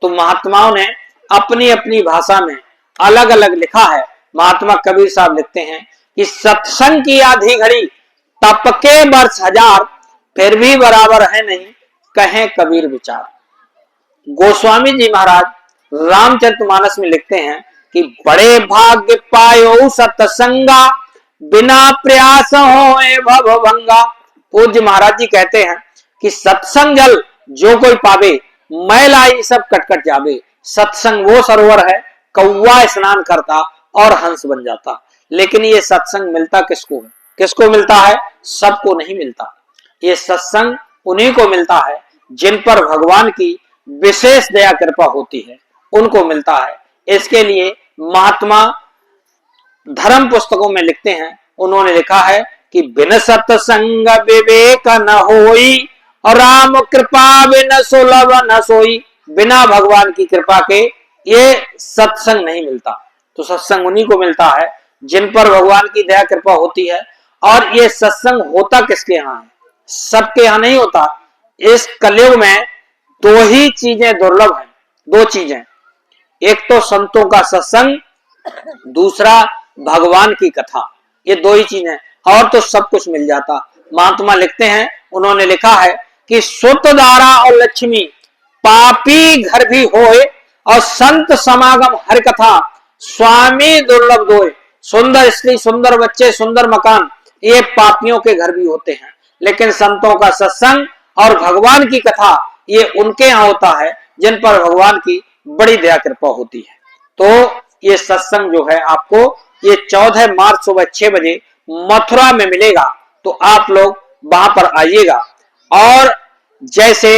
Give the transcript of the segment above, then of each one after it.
तो महात्माओं ने अपनी अपनी भाषा में अलग अलग लिखा है। महात्मा कबीर साहब लिखते हैं कि सत्संग की आधी घड़ी तप के वर्ष हजार, फिर भी बराबर है नहीं कहें कबीर विचार। गोस्वामी जी महाराज रामचरितमानस में लिखते हैं कि बड़े भाग्य पायो सत्संगा, बिना प्रयास होए भवभंगा। पूज्य महाराज जी कहते हैं कि सत्संग जल जो कोई पावे, मैल आई सब कटकट जावे। सत्संग वो सरोवर है, कौवा स्नान करता और हंस बन जाता। लेकिन ये सत्संग मिलता किसको है? किसको मिलता है? सबको नहीं मिलता। ये सत्संग उन्हीं को मिलता है जिन पर भगवान की विशेष दया कृपा होती है, उनको मिलता है। इसके लिए महात्मा धर्म पुस्तकों में लिखते हैं, उन्होंने लिखा है कि बिन सत्संग विवेक न होई, और राम कृपा बिन सुलभ न सोई। बिना भगवान की कृपा के ये सत्संग नहीं मिलता। तो सत्संग उन्हीं को मिलता है जिन पर भगवान की दया कृपा होती है। और ये सत्संग होता किसके यहाँ है? सबके यहाँ नहीं होता। इस कलयुग में दो ही चीजें दुर्लभ हैं, दो चीजें, एक तो संतों का सत्संग, दूसरा भगवान की कथा। ये दो ही चीजें, और तो सब कुछ मिल जाता। महात्मा लिखते हैं, उन्होंने लिखा है कि सुत दारा और लक्ष्मी पापी घर भी होए, और संत समागम हर कथा स्वामी दुर्लभ दोए। सुंदर स्त्री, सुंदर बच्चे, सुंदर मकान, ये पापियों के घर भी होते हैं, लेकिन संतों का सत्संग और भगवान की कथा ये उनके यहाँ होता है जिन पर भगवान की बड़ी दया कृपा होती है। तो ये सत्संग जो है आपको ये 14 मार्च सुबह 6 बजे मथुरा में मिलेगा। तो आप लोग वहां पर आइएगा। और जैसे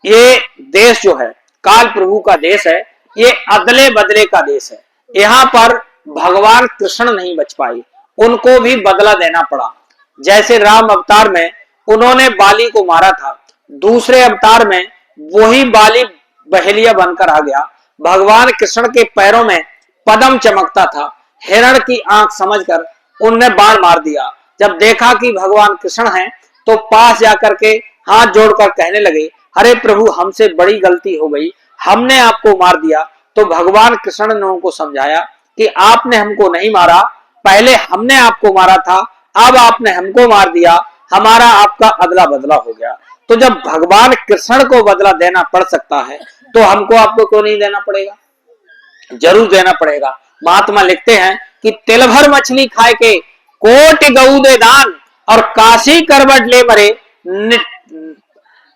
ये देश जो है काल प्रभु का देश है, ये अदले बदले का देश है। यहाँ पर भगवान कृष्ण नहीं बच पाए, उनको भी बदला देना पड़ा। जैसे राम अवतार में उन्होंने बाली को मारा था, दूसरे अवतार में वही बाली बहेलिया बनकर आ गया। भगवान कृष्ण के पैरों में पद्म चमकता था, हिरण की आंख समझकर उनने बाण मार दिया। जब देखा कि भगवान कृष्ण हैं तो पास जाकर के हाथ जोड़कर कहने लगे, अरे प्रभु हमसे बड़ी गलती हो गई, हमने आपको मार दिया। तो भगवान कृष्ण ने उनको समझाया कि आपने हमको नहीं मारा, पहले हमने आपको मारा था, अब आपने हमको मार दिया, हमारा आपका अदला बदला हो गया। तो जब भगवान कृष्ण को बदला देना पड़ सकता है तो हमको आपको क्यों नहीं देना पड़ेगा? जरूर देना पड़ेगा। महात्मा लिखते हैं कि तिल भर मछली खाए के कोटि गऊ दे दान, और काशी करवट ले मरे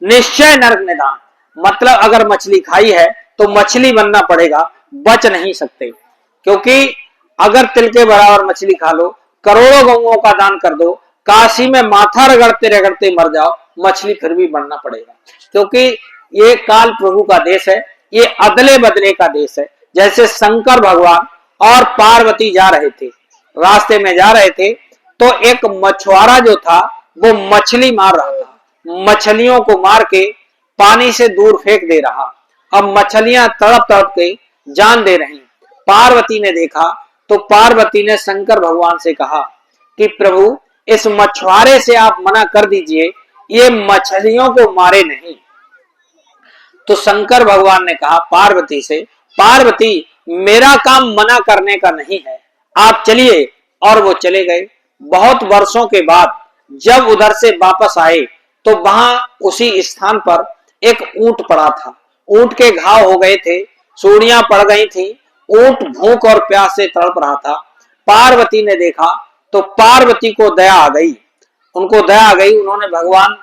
निश्चय नरक निदान। मतलब अगर मछली खाई है तो मछली बनना पड़ेगा, बच नहीं सकते। क्योंकि अगर तिल के बराबर मछली खा लो, करोड़ों गऊओं का दान कर दो, काशी में माथा रगड़ते रगड़ते मर जाओ, मछली फिर भी बनना पड़ेगा। क्योंकि ये काल प्रभु का देश है, ये अदले बदले का देश है। जैसे शंकर भगवान और पार्वती जा रहे थे, रास्ते में जा रहे थे, तो एक मछुआरा जो था वो मछली मार रहा था, मछलियों को मार के पानी से दूर फेंक दे रहा। अब मछलियां तड़प तड़प के जान दे रही। पार्वती ने देखा तो पार्वती ने शंकर भगवान से कहा कि प्रभु इस मछुआरे से आप मना कर दीजिए, ये मछलियों को मारे नहीं। तो शंकर भगवान ने कहा पार्वती से, पार्वती मेरा काम मना करने का नहीं है, आप चलिए। और वो चले गए। बहुत वर्षों के बाद जब उधर से वापस आए तो वहां उसी स्थान पर एक ऊंट पड़ा था। ऊंट के घाव हो गए थे, सूड़ियां पड़ गई थी, ऊंट भूख और प्यास से तड़प रहा था। पार्वती ने देखा तो पार्वती को दया आ गई, उनको दया आ गई। उन्होंने भगवान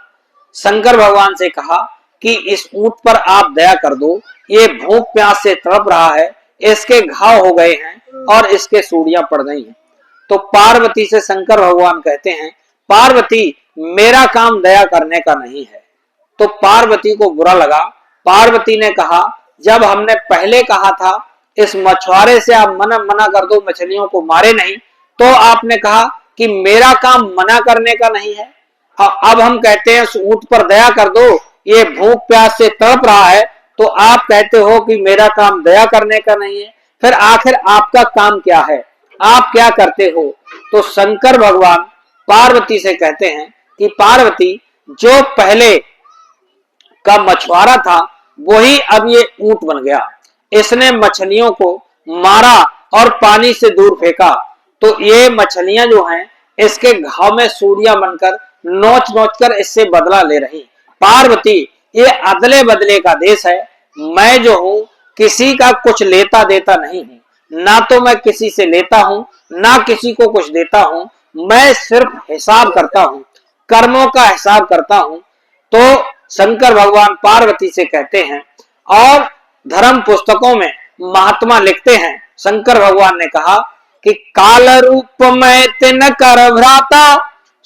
शंकर भगवान से कहा कि इस ऊंट पर आप दया कर दो, ये भूख प्यास से तड़प रहा है, इसके घाव हो गए हैं और इसके सूड़ियां पड़ गई हैं। तो पार्वती से शंकर भगवान कहते हैं, पार्वती मेरा काम दया करने का नहीं है। तो पार्वती को बुरा लगा। पार्वती ने कहा, जब हमने पहले कहा था इस मछुआरे से आप मना कर दो, मछलियों को मारे नहीं, तो आपने कहा कि मेरा काम मना करने का नहीं है। अब हम कहते हैं ऊंट पर दया कर दो, ये भूख प्यास से तड़प रहा है, तो आप कहते हो कि मेरा काम दया करने का नहीं है। फिर आखिर आपका काम क्या है, आप क्या करते हो? तो शंकर भगवान पार्वती से कहते हैं कि पार्वती जो पहले का मछुआरा था वही अब ये ऊंट बन गया। इसने मछलियों को मारा और पानी से दूर फेंका, तो ये मछलियां जो हैं इसके घाव में सूरियां बनकर नोच नोच कर इससे बदला ले रही। पार्वती, ये अदले बदले का देश है। मैं जो हूं किसी का कुछ लेता देता नहीं हूं, ना तो मैं किसी से लेता हूं ना किसी को कुछ देता हूं। मैं सिर्फ हिसाब करता हूं, कर्मों का हिसाब करता हूं। तो शंकर भगवान पार्वती से कहते हैं, और धर्म पुस्तकों में महात्मा लिखते हैं, शंकर भगवान ने कहा कि काल रूप में तिन कर भ्राता,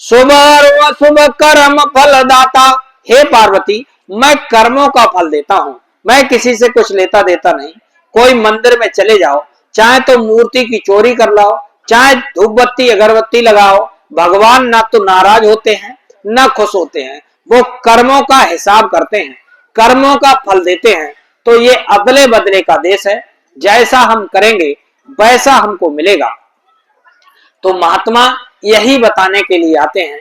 शुभ और अशुभ कर्म फल दाता। हे पार्वती, मैं कर्मों का फल देता हूं, मैं किसी से कुछ लेता देता नहीं। कोई मंदिर में चले जाओ, चाहे तो मूर्ति की चोरी कर लाओ, चाहे धूप बत्ती अगरबत्ती लगाओ, भगवान ना तो नाराज होते हैं ना खुश होते हैं। वो कर्मों का हिसाब करते हैं, कर्मों का फल देते हैं। तो ये अदले बदले का देश है, जैसा हम करेंगे वैसा हमको मिलेगा। तो महात्मा यही बताने के लिए आते हैं